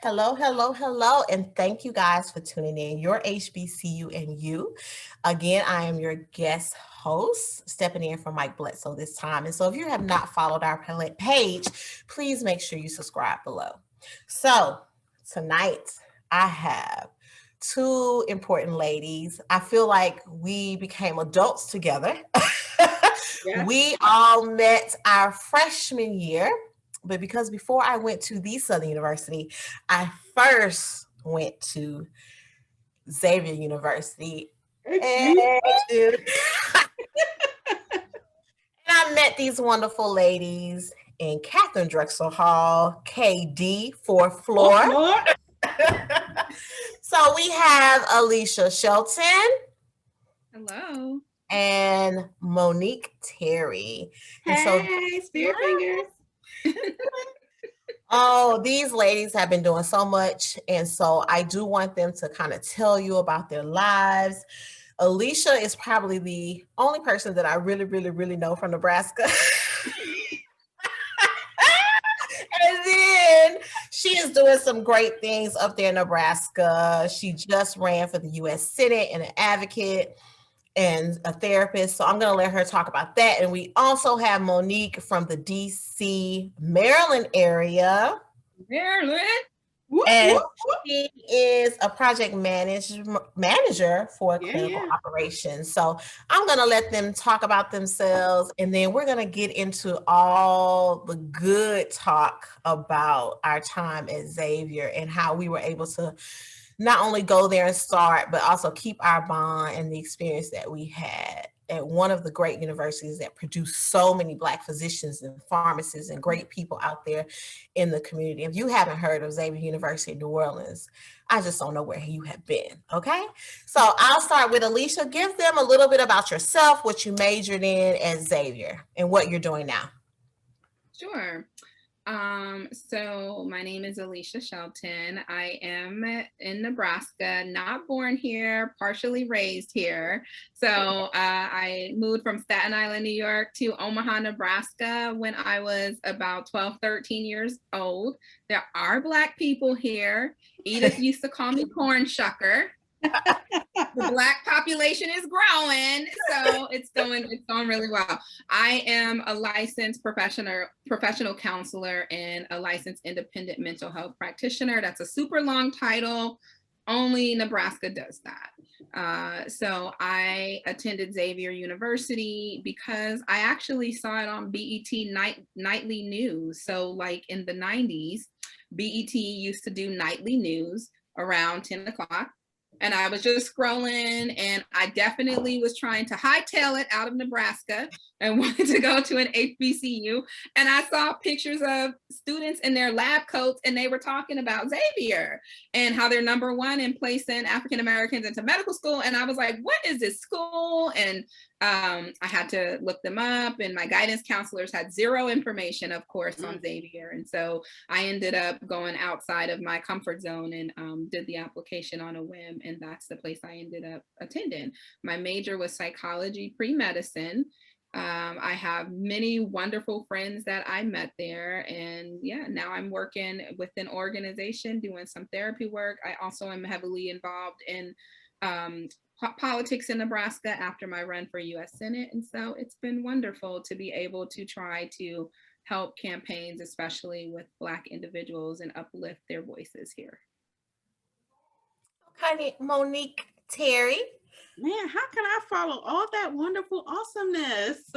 Hello, hello, hello, and thank you guys for tuning in. Your HBCU and you. Again, I am your guest host, stepping in for Mike Bledsoe this time. And so if you have not followed our page, please make sure you subscribe below. So tonight I have two important ladies. I feel like we became adults together. Yeah. We all met our freshman year, but because before I went to the Southern University, I first went to Xavier University. Excuse And, me. and I met these wonderful ladies in Catherine Drexel Hall, KD, fourth Oh floor. Lord. So we have Alisha Shelton Hello. and Monique Terry. And so Hey, spear fingers. oh, these ladies have been doing so much. And so I do want them to kind of tell you about their lives. Alisha is probably the only person that I really, really, really know from Nebraska. And then she is doing some great things up there in Nebraska. She just ran for the U.S. Senate and an advocate and a therapist. So I'm going to let her talk about that. And we also have Monique from the D.C., Maryland area. Maryland. Whoop, And whoop, whoop. she is a project manager for clinical Yeah. operations. So I'm going to let them talk about themselves, and then we're going to get into all the good talk about our time at Xavier and how we were able to not only go there and start, but also keep our bond and the experience that we had at one of the great universities that produce so many Black physicians and pharmacists and great people out there in the community. If you haven't heard of Xavier University in New Orleans, I just don't know where you have been, okay? So I'll start with Alisha. Give them a little bit about yourself, what you majored in at Xavier, and what you're doing now. Sure. So my name is Alisha Shelton. I am in Nebraska, not born here, partially raised here. So I moved from Staten Island, New York to Omaha, Nebraska when I was about 12, 13 years old. There are Black people here. Edith used to call me corn shucker. The Black population is growing, so it's going really well. I am a licensed professional counselor and a licensed independent mental health practitioner. That's a super long title. Only Nebraska does that. So I attended Xavier University because I actually saw it on BET nightly news. So like in the 90s, BET used to do nightly news around 10 o'clock. And I was just scrolling, and I definitely was trying to hightail it out of Nebraska and wanted to go to an HBCU. And I saw pictures of students in their lab coats, and they were talking about Xavier and how they're #1 in placing African Americans into medical school. And I was like, what is this school? And I had to look them up, and my guidance counselors had zero information, of course, on Xavier. And so I ended up going outside of my comfort zone and did the application on a whim. And that's the place I ended up attending. My major was psychology pre-medicine. I have many wonderful friends that I met there. And yeah, now I'm working with an organization doing some therapy work. I also am heavily involved in politics in Nebraska after my run for U.S. Senate. And so it's been wonderful to be able to try to help campaigns, especially with Black individuals, and uplift their voices here. Okay, Monique Terry. Man, how can I follow all that wonderful awesomeness?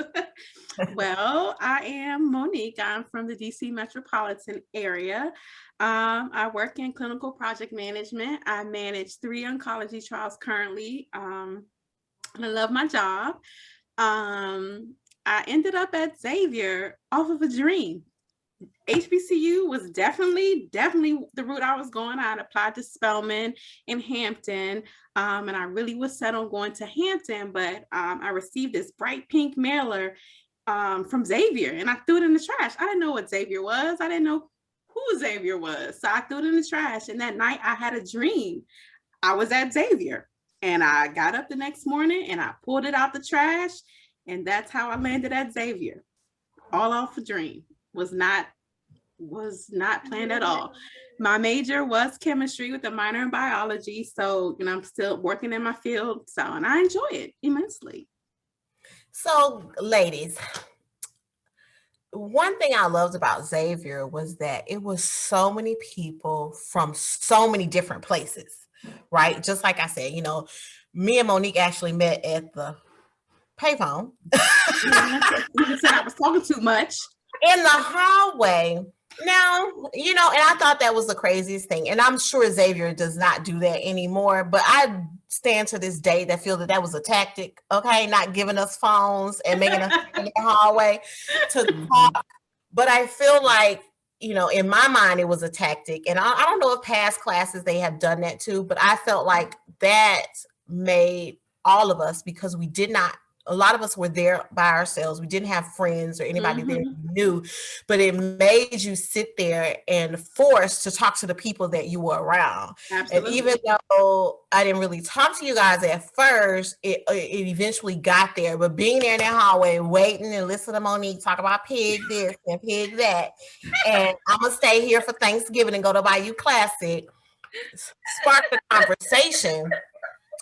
Well, I am Monique. I'm from the DC metropolitan area. I work in clinical project management. I manage 3 oncology trials currently. And I love my job. I ended up at Xavier off of a dream. HBCU was definitely the route I was going. I had applied to Spelman in Hampton, and I really was set on going to Hampton, but I received this bright pink mailer from Xavier, and I threw it in the trash. I didn't know what Xavier was. I didn't know who Xavier was, so I threw it in the trash. And that night, I had a dream. I was at Xavier, and I got up the next morning, and I pulled it out the trash, and that's how I landed at Xavier. All off a dream. Was not was not planned at all. My major was chemistry with a minor in biology. So, I'm still working in my field. So, and I enjoy it immensely. So, ladies, one thing I loved about Xavier was that it was so many people from so many different places, right? Just like I said, me and Monique actually met at the payphone. You said I was talking too much. In the hallway. Now, and I thought that was the craziest thing. And I'm sure Xavier does not do that anymore. But I stand to this day that feel that was a tactic, okay? Not giving us phones and making us in the hallway to talk. But I feel like, in my mind, it was a tactic. And I don't know if past classes they have done that too, but I felt like that made all of us, because we did not, a lot of us were there by ourselves. We didn't have friends or anybody there we knew, but it made you sit there and forced to talk to the people that you were around. Absolutely. And even though I didn't really talk to you guys at first, it eventually got there. But being there in that hallway, waiting and listening to Monique talk about pig this and pig that, and I'm gonna stay here for Thanksgiving and go to Bayou Classic, sparked the conversation.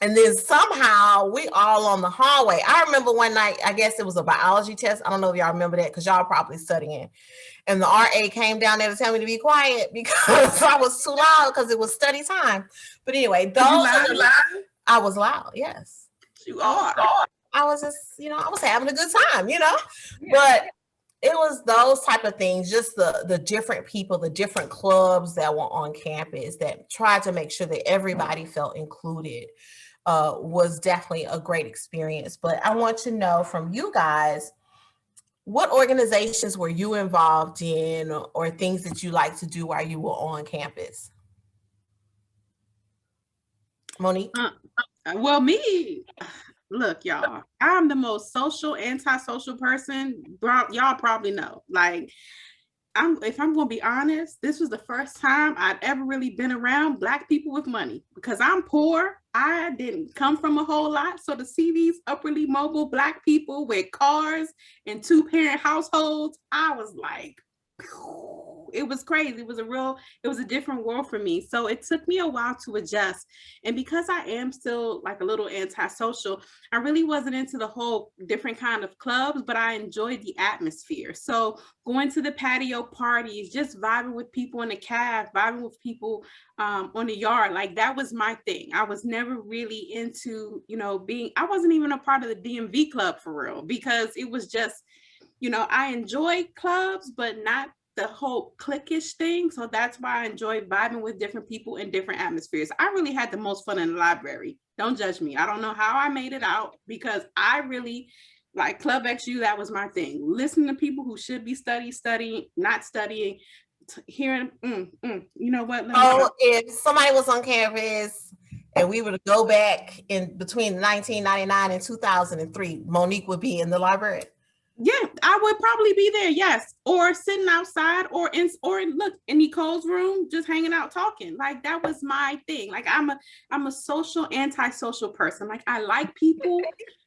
And then somehow we all on the hallway. I remember one night, I guess it was a biology test. I don't know if y'all remember that because y'all probably studying. And the RA came down there to tell me to be quiet because I was too loud because it was study time. But anyway, I was loud. Yes. You are. I was just, I was having a good time, But it was those type of things, just the different people, the different clubs that were on campus that tried to make sure that everybody felt included. Was definitely a great experience. But I want to know from you guys, what organizations were you involved in or things that you like to do while you were on campus? Monique? Well, me, look, y'all, I'm the most social, antisocial person. Y'all probably know. Like, if I'm going to be honest, this was the first time I'd ever really been around Black people with money because I'm poor. I didn't come from a whole lot. So to see these upwardly mobile Black people with cars and 2-parent households, I was like, it was crazy. It was a different world for me. So it took me a while to adjust. And because I am still like a little antisocial, I really wasn't into the whole different kind of clubs, but I enjoyed the atmosphere. So going to the patio parties, just vibing with people in the caf, vibing with people on the yard, like that was my thing. I was never really into, I wasn't even a part of the DMV club for real, because it was just, I enjoy clubs, but not the whole cliquish thing. So that's why I enjoy vibing with different people in different atmospheres. I really had the most fun in the library. Don't judge me. I don't know how I made it out because I really like Club XU. That was my thing. Listening to people who should be studying, not studying, hearing, you know what? If somebody was on campus and we were to go back in between 1999 and 2003, Monique would be in the library. Yeah, I would probably be there. Yes, or sitting outside, or look in Nicole's room, just hanging out, talking. Like that was my thing. Like I'm a social, antisocial person. Like I like people,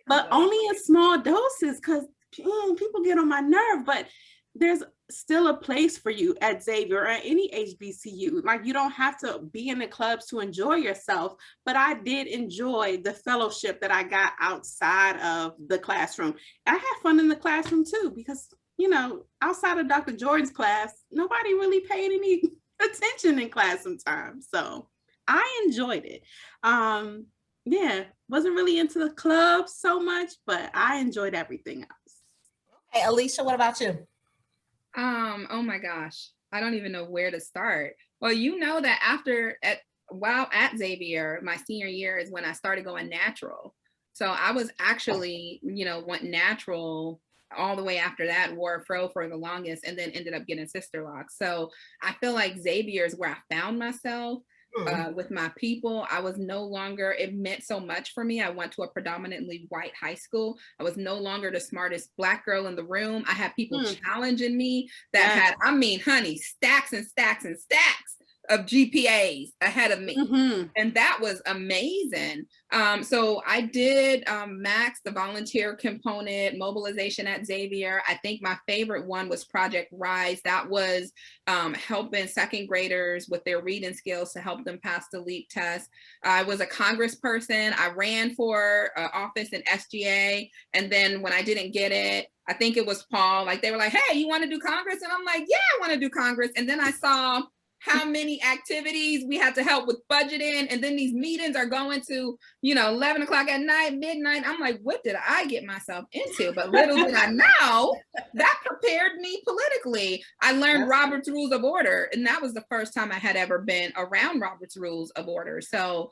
but only in small doses because people get on my nerve. But there's still a place for you at Xavier or at any HBCU. Like you don't have to be in the clubs to enjoy yourself, but I did enjoy the fellowship that I got outside of the classroom. I had fun in the classroom too, because, outside of Dr. Jordan's class, nobody really paid any attention in class sometimes. So I enjoyed it. Wasn't really into the clubs so much, but I enjoyed everything else. Hey, Alisha, what about you? Oh my gosh, I don't even know where to start. Well, that while at Xavier, my senior year is when I started going natural. So I was actually, went natural all the way after that, wore a fro for the longest, and then ended up getting sister locks. So I feel like Xavier is where I found myself. With my people. I was no longer, it meant so much for me. I went to a predominantly white high school. I was no longer the smartest Black girl in the room. I had people challenging me that had, honey, stacks and stacks and stacks of GPAs ahead of me. Mm-hmm. And that was amazing. So I did Max, the volunteer component, mobilization at Xavier. I think my favorite one was Project Rise. That was helping second graders with their reading skills to help them pass the LEAP test. I was a congressperson. I ran for office in SGA. And then when I didn't get it, I think it was Paul, like they were like, hey, you want to do Congress? And I'm like, yeah, I want to do Congress. And then I saw how many activities we had to help with budgeting. And then these meetings are going to, 11 o'clock at night, midnight. I'm like, what did I get myself into? But little did I know that prepared me politically. I learned Robert's Rules of Order. And that was the first time I had ever been around Robert's Rules of Order. So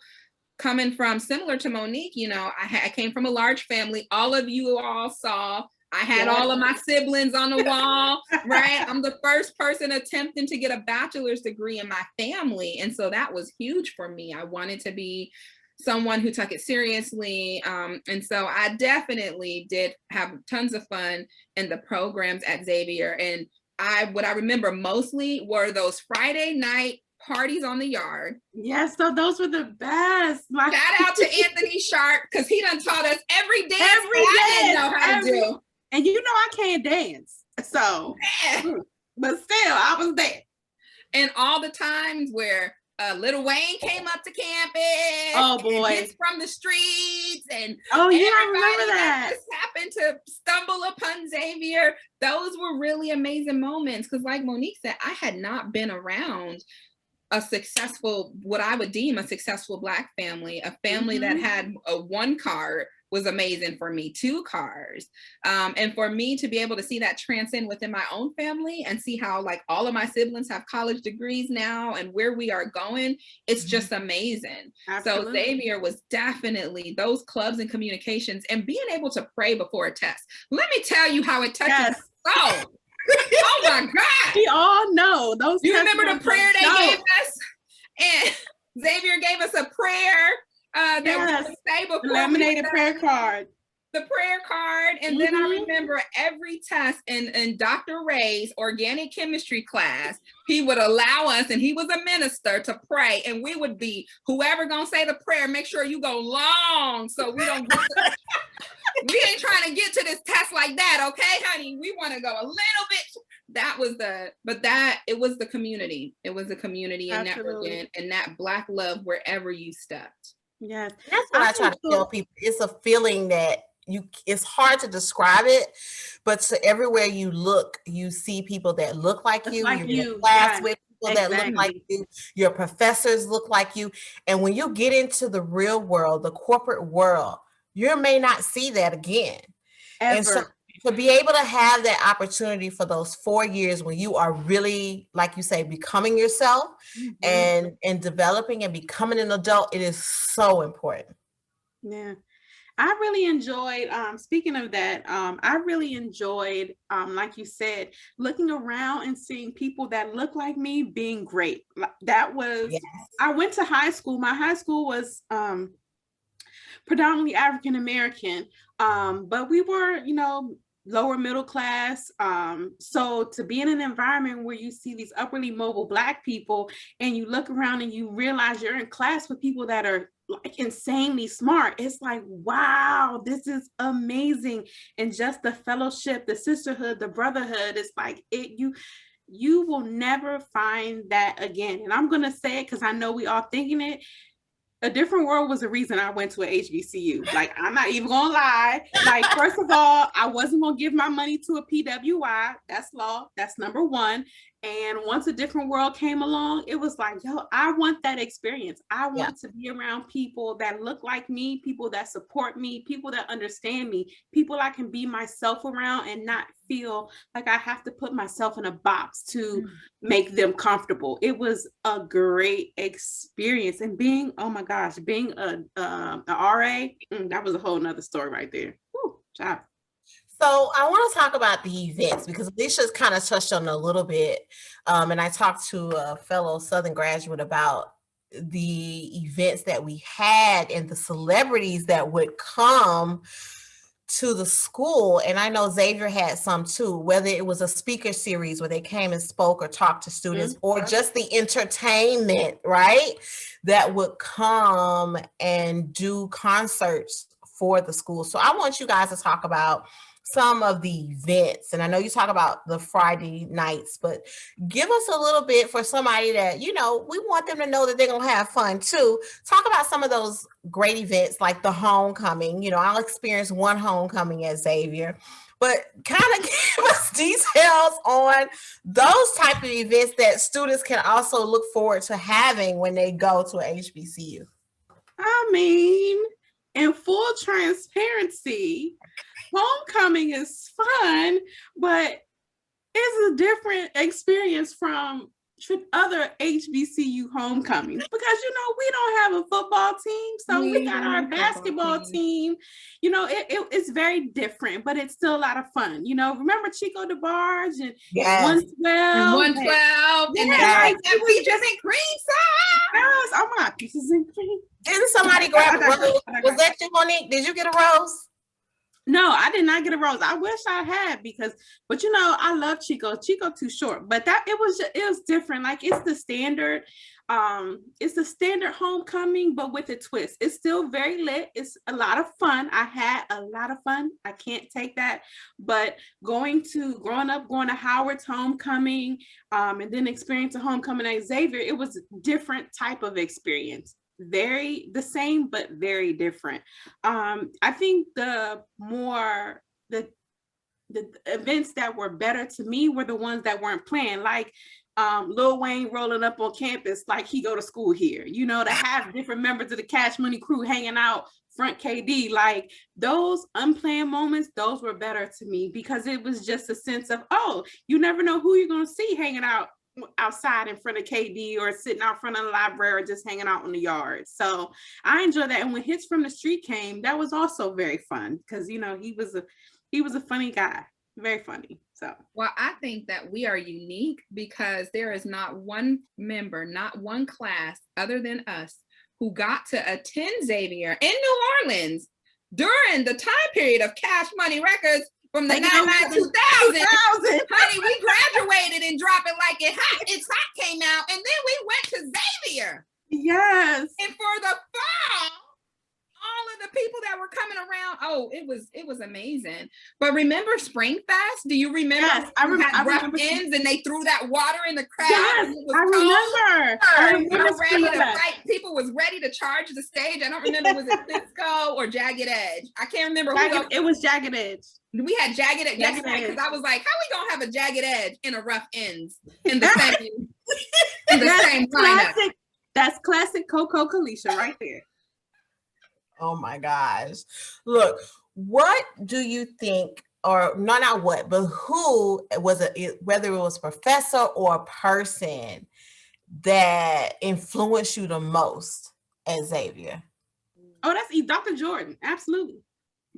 coming from, similar to Monique, I came from a large family. All of you all saw I had all of my siblings on the wall, right? I'm the first person attempting to get a bachelor's degree in my family. And so that was huge for me. I wanted to be someone who took it seriously. And so I definitely did have tons of fun in the programs at Xavier. And what I remember mostly were those Friday night parties on the yard. Yes, so those were the best. Shout out to Anthony Sharp, because he done taught us every dance I didn't know how to do. And I can't dance. So, but still, I was there. And all the times where Lil Wayne came up to campus. Oh boy. And from the streets. And I remember that. Just happened to stumble upon Xavier. Those were really amazing moments. Because like Monique said, I had not been around a successful, what I would deem a successful Black family, a family that had one car was amazing for me, 2 cars. And for me to be able to see that transcend within my own family and see how like all of my siblings have college degrees now and where we are going, it's just amazing. Absolutely. So Xavier was definitely those clubs and communications and being able to pray before a test. Let me tell you how it touches my soul. Oh my God. We all know those. You remember the prayer they gave us? And Xavier gave us a prayer that we would say before laminated prayer card. The prayer card. And then I remember every test in Dr. Ray's organic chemistry class, he would allow us, and he was a minister, to pray. And we would be, whoever gonna say the prayer, make sure you go long so we don't get we ain't trying to get to this test like that, okay, honey? We want to go a little bit. It was the community. It was the community and networking and that Black love wherever you stepped. Yes. That's what I try to tell people. It's a feeling that it's hard to describe it, but so everywhere you look, you see people that look like you. You're in class with people that look like you. Your professors look like you. And when you get into the real world, the corporate world, you may not see that again. Ever. And so to be able to have that opportunity for those 4 years when you are really, like you say, becoming yourself and developing and becoming an adult, it is so important. Yeah. I really enjoyed, speaking of that, I really enjoyed, like you said, looking around and seeing people that look like me being great. That was, I went to high school. My high school was predominantly African-American, but we were, lower middle class. So to be in an environment where you see these upwardly mobile Black people and you look around and you realize you're in class with people that are like insanely smart, it's like, wow, this is amazing. And just the fellowship, the sisterhood, the brotherhood, it's like you will never find that again. And I'm gonna say it because I know we all thinking it. A Different World was the reason I went to a HBCU. Like, I'm not even gonna lie. Like, first of all, I wasn't gonna give my money to a PWI. That's law. That's number one. And once A Different World came along, it was like, yo, I want that experience. I want to be around people that look like me, people that support me, people that understand me, people I can be myself around and not feel like I have to put myself in a box to make them comfortable. It was a great experience. And being, oh my gosh, being a RA, that was a whole nother story right there. Whew, job. So I want to talk about the events because Alisha's kind of touched on it a little bit. And I talked to a fellow Southern graduate about the events that we had and the celebrities that would come to the school, and I know Xavier had some too, whether it was a speaker series where they came and spoke or talked to students, or just the entertainment, right? That would come and do concerts for the school. So I want you guys to talk about some of the events. And I know you talk about the Friday nights, but give us a little bit for somebody that, we want them to know that they're going to have fun too. Talk about some of those great events like the homecoming. I'll experience one homecoming at Xavier, but kind of give us details on those type of events that students can also look forward to having when they go to a HBCU. I mean, in full transparency, homecoming is fun, but it's a different experience from other HBCU homecomings because we don't have a football team, so we got our basketball team. It's very different, but it's still a lot of fun. Remember Chico DeBarge and 112 and peaches and cream sauce. Yes, oh my, peaches and cream. Didn't somebody grab a rose? Was that you, Monique? Did you get a rose? No, I did not get a rose. I wish I had but I love Chico. Chico too short, but it was different. Like it's the standard homecoming, but with a twist. It's still very lit. It's a lot of fun. I had a lot of fun. I can't take that. But growing up, going to Howard's homecoming, and then experiencing homecoming at Xavier, it was a different type of experience. Very the same, but very different. I think the events that were better to me were the ones that weren't planned, like Lil Wayne rolling up on campus like he go to school here, to have different members of the Cash Money crew hanging out front KD, like those unplanned moments, those were better to me because it was just a sense of, you never know who you're going to see hanging out outside in front of KD or sitting out front of the library or just hanging out in the yard. So I enjoyed that. And when Hits from the Street came, that was also very fun because he was a funny guy, very funny. So well, I think that we are unique because there is not one member, not one class other than us who got to attend Xavier in New Orleans during the time period of Cash Money Records. From the 99-2000, honey, we graduated and Drop It Like It's Hot came out, and then we went to Xavier. Yes. And for the fall, all of the people that were coming around, it was amazing. But remember Spring Fest? Do you remember? Yes, I remember. Rough ends and they threw that water in the crowd. Yes, I remember. Ready to fight. People was ready to charge the stage. I don't remember, was it Cisco or Jagged Edge? I can't remember. It was Jagged Edge. We had Jagged Edge yesterday because I was like, how we gonna have a Jagged Edge in a Rough Ends in the same same lineup? That's classic Coco Alisha right there. Oh my gosh. Look, what do you think, or not what, but who was it, whether it was a professor or a person that influenced you the most at Xavier? Oh, that's Dr. Jordan. Absolutely.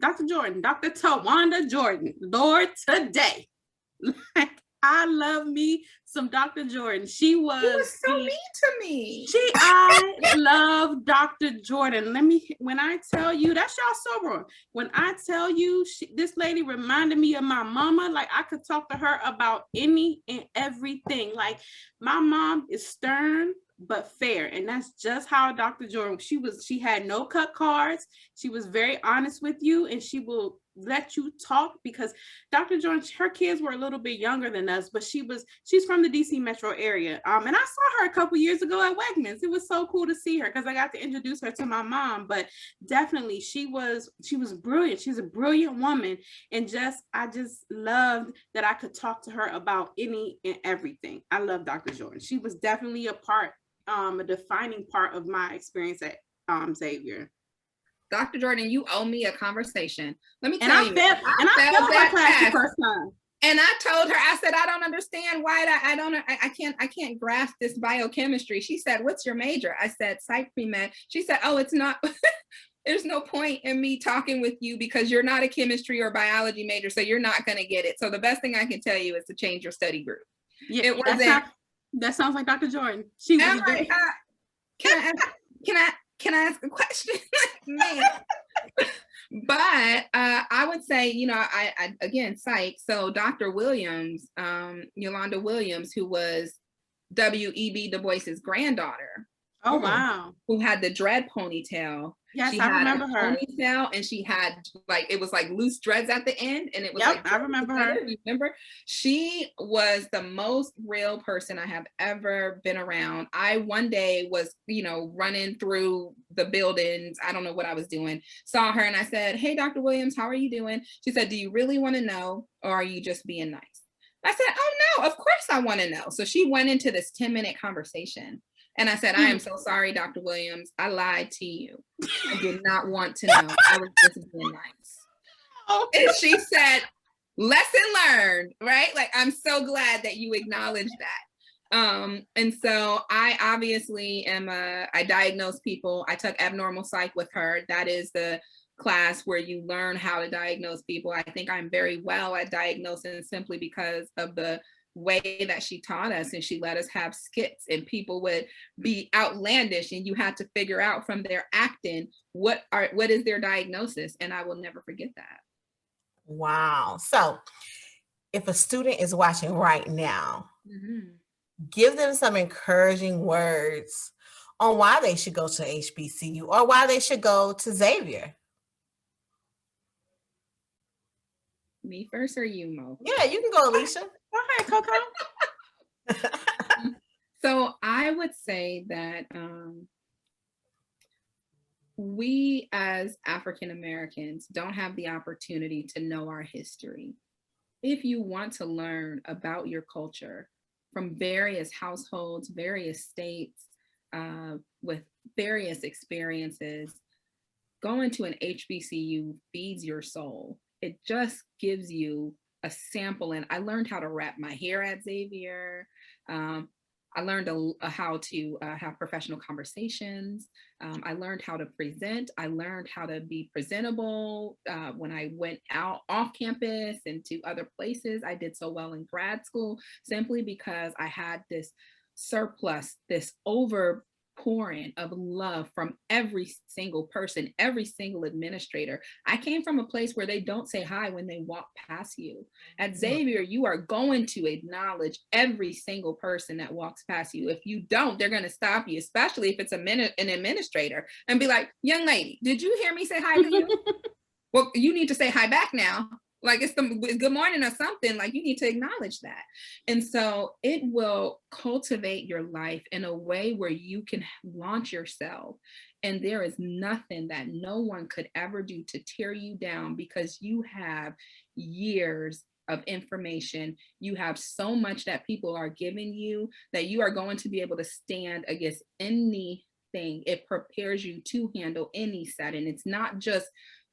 Dr. Jordan, Dr. Tawanda Jordan, Lord today. I love me some Dr. Jordan. She was so mean to me. I love Dr. Jordan. When I tell you, that's y'all sober. When I tell you, this lady reminded me of my mama. Like I could talk to her about any and everything. Like my mom is stern but fair, and that's just how Dr. Jordan. She had no cut cards. She was very honest with you, and she will let you talk because Dr. Jordan, her kids were a little bit younger than us, but she's from the DC metro area. And I saw her a couple years ago at Wegmans. It was so cool to see her because I got to introduce her to my mom. But definitely she was brilliant. She's a brilliant woman, and I just loved that I could talk to her about any and everything. I love Dr. Jordan. She was definitely a defining part of my experience at Xavier. Dr. Jordan, you owe me a conversation. Let me tell you. I failed that class the first time. And I told her, I said, I don't understand why I can't grasp this biochemistry. She said, what's your major? I said, psych pre-med. She said, oh, it's not, there's no point in me talking with you because you're not a chemistry or biology major, so you're not going to get it. So the best thing I can tell you is to change your study group. Yeah, it wasn't. That sounds like Dr. Jordan. She was can I ask a question? Man. But I would say, you know, I again, psych. So Dr. Williams, Yolanda Williams, who was W.E.B. Du Bois's granddaughter. Oh, wow. Who had the dread ponytail. Yes, she I had remember a her. ponytail, and she had like, it was like loose dreads at the end, and it was like, I remember her. You remember? She was the most real person I have ever been around. I one day was, you know, running through the buildings. I don't know what I was doing. Saw her and I said, "Hey, Dr. Williams, how are you doing?" She said, "Do you really want to know, or are you just being nice?" I said, "Oh no, of course I want to know." So she went into this 10-minute conversation. And I said, "I am so sorry, Dr. Williams. I lied to you. I did not want to know. I was just being nice." And she said, "Lesson learned," right? Like, I'm so glad that you acknowledged that. And so I obviously am I diagnose people. I took abnormal psych with her. That is the class where you learn how to diagnose people. I think I'm very well at diagnosing simply because of the way that she taught us, and she let us have skits, and people would be outlandish, and you had to figure out from their acting what is their diagnosis, and I will never forget that. Wow. So if a student is watching right now, give them some encouraging words on why they should go to HBCU or why they should go to Xavier. Me first or you, Mo? Yeah, you can go, Alisha. Go ahead, Coco. So I would say that we as African Americans don't have the opportunity to know our history. If you want to learn about your culture from various households, various states, with various experiences, going to an HBCU feeds your soul. It just gives you a sample. And I learned how to wrap my hair at Xavier. I learned how to have professional conversations. I learned how to present. I learned how to be presentable when I went out off campus and to other places. I did so well in grad school simply because I had this surplus, this overpouring of love from every single person, every single administrator. I came from a place where they don't say hi when they walk past you. At Xavier, you are going to acknowledge every single person that walks past you. If you don't, they're going to stop you, especially if it's an administrator, and be like, "Young lady, did you hear me say hi to you?" Well, you need to say hi back now. Like, it's good morning or something. Like, you need to acknowledge that. And so it will cultivate your life in a way where you can launch yourself. And there is nothing that no one could ever do to tear you down, because you have years of information. You have so much that people are giving you that you are going to be able to stand against anything. It prepares you to handle any setting. It's not just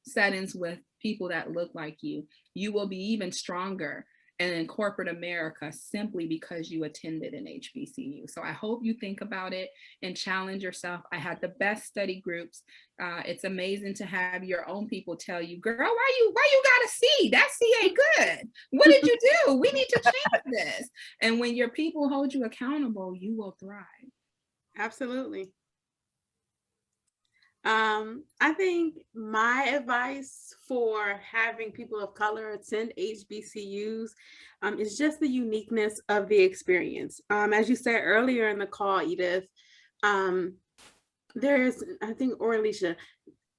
settings with people that look like you. You will be even stronger in corporate America simply because you attended an HBCU. So I hope you think about it and challenge yourself. I had the best study groups. It's amazing to have your own people tell you, "Girl, why you got a C? That C ain't good. What did you do? We need to change this." And when your people hold you accountable, you will thrive. Absolutely. I think my advice for having people of color attend HBCUs is just the uniqueness of the experience. As you said earlier in the call, Edith, there's, I think, or Alisha,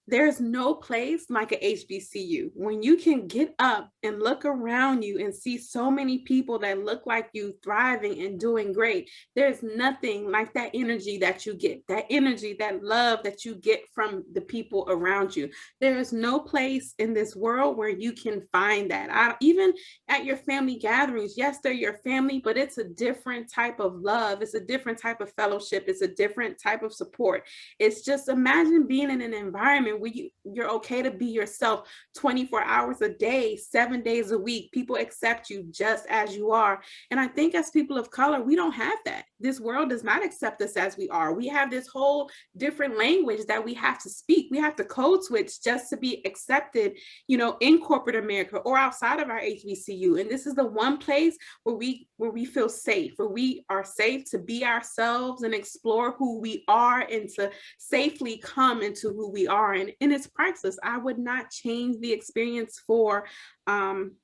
there's no place like a HBCU when you can get up and look around you and see so many people that look like you thriving and doing great. There's nothing like that energy that you get, that energy, that love that you get from the people around you. There is no place in this world where you can find that. Even at your family gatherings, yes, they're your family, but it's a different type of love. It's a different type of fellowship. It's a different type of support. It's just, imagine being in an environment where you're okay to be yourself 24 hours a day, 7 days a week. People accept you just as you are. And I think as people of color, we don't have that. This world does not accept us as we are. We have this whole different language that we have to speak. We have to code switch just to be accepted, in corporate America or outside of our HBCU. And this is the one place where we feel safe, where we are safe to be ourselves and explore who we are and to safely come into who we are. And and it's priceless. I would not change the experience for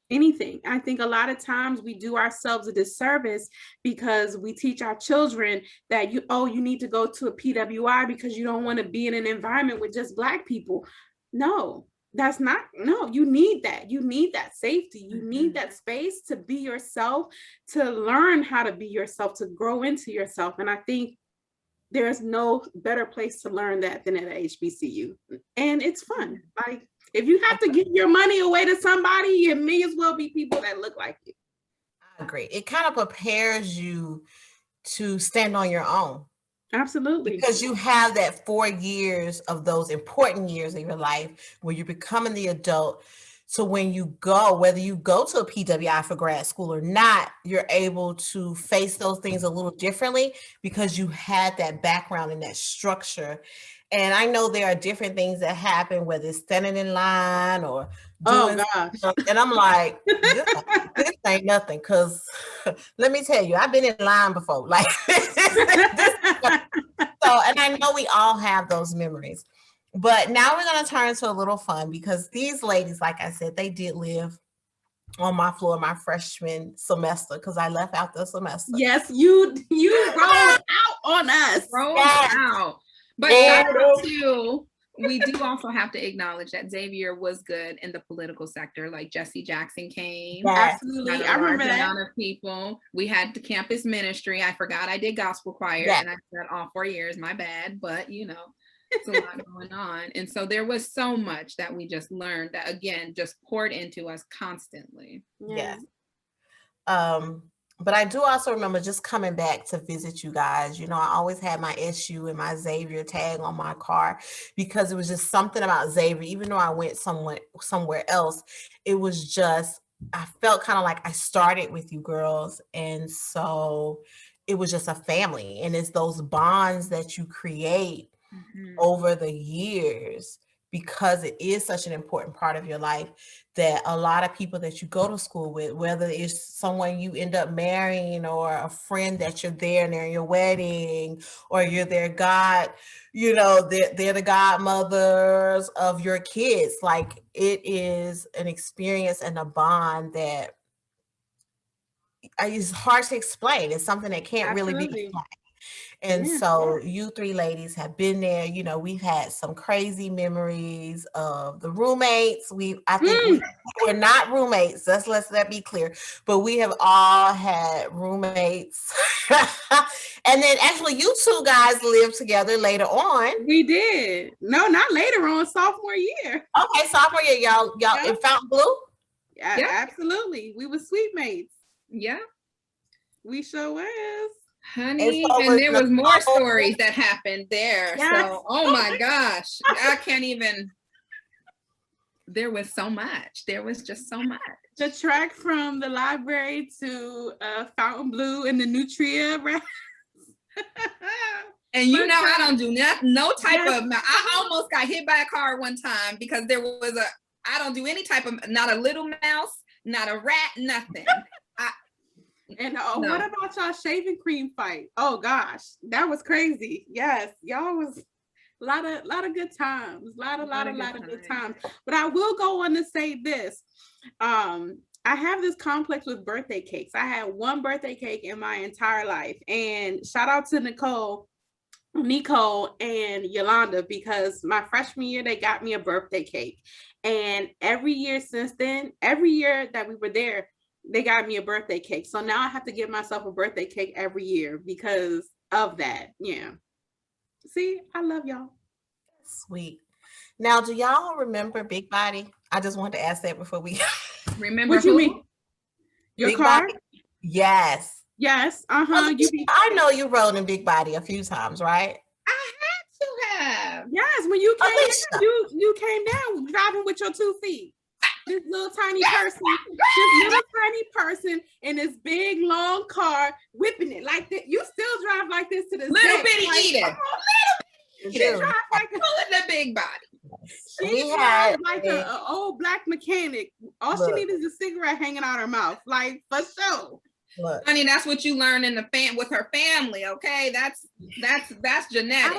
anything. I think a lot of times we do ourselves a disservice because we teach our children that you need to go to a PWI because you don't want to be in an environment with just Black people. No, that's not, no, you need that. You need that safety. You need that space to be yourself, to learn how to be yourself, to grow into yourself. And I think there's no better place to learn that than at a HBCU. And it's fun. Like, if you have to give your money away to somebody, it may as well be people that look like you. I agree. It kind of prepares you to stand on your own. Absolutely. Because you have that 4 years of those important years of your life where you're becoming the adult. So when you go, whether you go to a PWI for grad school or not, you're able to face those things a little differently because you had that background and that structure. And I know there are different things that happen, whether it's standing in line or doing stuff. And I'm like, this ain't nothing. Because let me tell you, I've been in line before. Like, so, and I know we all have those memories. But now we're going to turn to a little fun because these ladies, like I said, they did live on my floor my freshman semester because I left out the semester. Yes, you rolled out on us. Rolled out. But shout out to, we do also have to acknowledge that Xavier was good in the political sector. Like Jesse Jackson came. Yes. Absolutely. I remember that. Amount of people. We had the campus ministry. I forgot I did gospel choir and I did all 4 years. My bad. But you know, it's a lot going on. And so there was so much that we just learned that, again, just poured into us constantly. Yeah. But I do also remember just coming back to visit you guys. You know, I always had my SU and my Xavier tag on my car because it was just something about Xavier. Even though I went somewhere else, it was just, I felt kind of like I started with you girls. And so it was just a family. And it's those bonds that you create over the years because it is such an important part of your life that a lot of people that you go to school with, whether it's someone you end up marrying or a friend that you're there and they're in your wedding or you're their they're the godmothers of your kids. Like, it is an experience and a bond that is hard to explain. It's something that can't really be explained. And so you three ladies have been there. You know, we've had some crazy memories of the roommates. I think we're not roommates. Let that be clear. But we have all had roommates. And then actually you two guys lived together later on. We did. No, not later on, sophomore year. Okay, sophomore year, y'all in Fountain Blue? Yeah, absolutely. We were suite mates. Yeah. We sure was. Honey, and there was more stories that happened there. Yes. So, oh my gosh, I can't even. There was so much. There was just so much. The trek from the library to Fountain Blue and the Nutria. And you know, I don't do no type of. I almost got hit by a car one time because there was I don't do any type of, not a little mouse, not a rat, nothing. And what about y'all shaving cream fight? Oh gosh, that was crazy. Yes, y'all was a lot of good times. A lot of good times. But I will go on to say this. I have this complex with birthday cakes. I had one birthday cake in my entire life. And shout out to Nicole and Yolanda, because my freshman year, they got me a birthday cake. And every year since then, every year that we were there, they got me a birthday cake. So now I have to give myself a birthday cake every year because of that. Yeah. See, I love y'all. Sweet. Now, do y'all remember Big Body? I just wanted to ask that before we remember. What you mean? Your Big car? Body? Yes. Yes. I know you rode in Big Body a few times, right? I had to have. Yes. When you came down, you came down driving with your 2 feet. This little tiny person in this big long car whipping it like that. You still drive like this to this little day. bitty like, Eden. She drive like the big body. She drives like an old black mechanic. All she needs is a cigarette hanging out her mouth, like for sure. Honey, that's what you learn in with her family. Okay, that's genetic.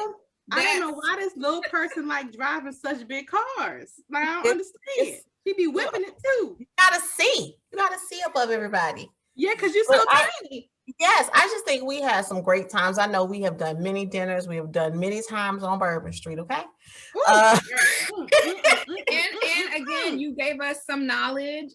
I don't know why this little person like driving such big cars. Like, I don't understand. She be whipping it too. You gotta see. You gotta see above everybody. Yeah, because you're so tiny. Yes, I just think we had some great times. I know we have done many dinners. We have done many times on Bourbon Street, okay? And again, you gave us some knowledge,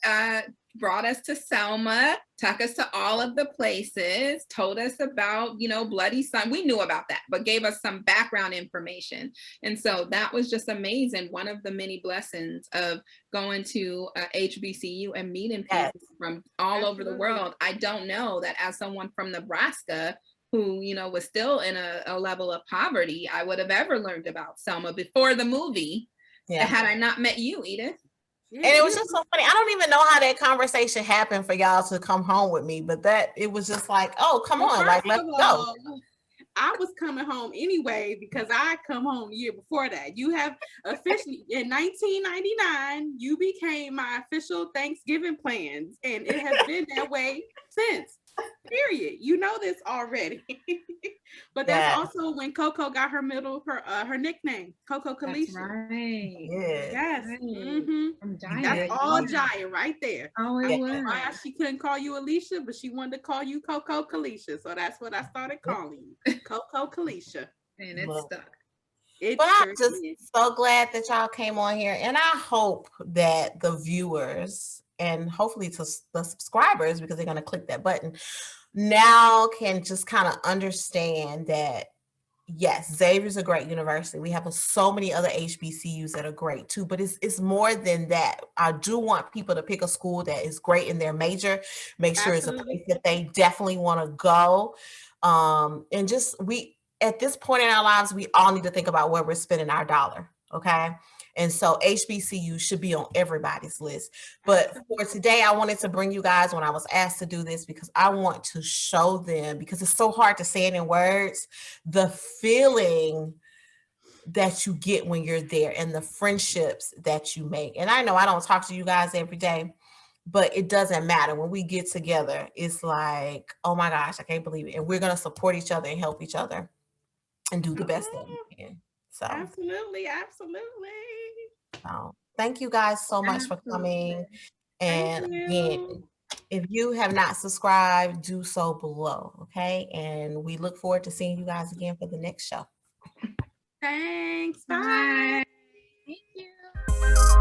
brought us to Selma, took us to all of the places, told us about, Bloody Sun. We knew about that, but gave us some background information. And so that was just amazing. One of the many blessings of going to HBCU and meeting people from all over the world. I don't know that as someone from Nebraska who, was still in a level of poverty, I would have ever learned about Selma before the movie had I not met you, Edith. And it was just so funny. I don't even know how that conversation happened for y'all to come home with me, but it was just like, oh, come on, like, let's go. I was coming home anyway because I come home the year before that. You have officially, in 1999, you became my official Thanksgiving plans, and it has been that way since. Period. You know this already. But that's also when Coco got her nickname, Coco Kalisha. That's right. Yes. Right. Mm-hmm. That's all Jaya right there. Oh, it was. Why she couldn't call you Alisha, but she wanted to call you Coco Kalisha. So that's what I started calling you, Coco Kalisha. And it stuck. But I'm just so glad that y'all came on here, and I hope that the viewers and hopefully to the subscribers, because they're going to click that button, now can just kind of understand that, yes, Xavier's a great university. We have so many other HBCUs that are great too, but it's more than that. I do want people to pick a school that is great in their major, make sure it's a place that they definitely want to go. And just at this point in our lives, we all need to think about where we're spending our dollar. Okay. And so HBCU should be on everybody's list. But for today, I wanted to bring you guys, when I was asked to do this, because I want to show them, because it's so hard to say it in words, the feeling that you get when you're there and the friendships that you make. And I know I don't talk to you guys every day, but it doesn't matter. When we get together, it's like, oh my gosh, I can't believe it. And we're going to support each other and help each other and do the best that we can. So absolutely. So thank you guys so much for coming. And again, if you have not subscribed, do so below. Okay. And we look forward to seeing you guys again for the next show. Thanks. Bye. Thank you.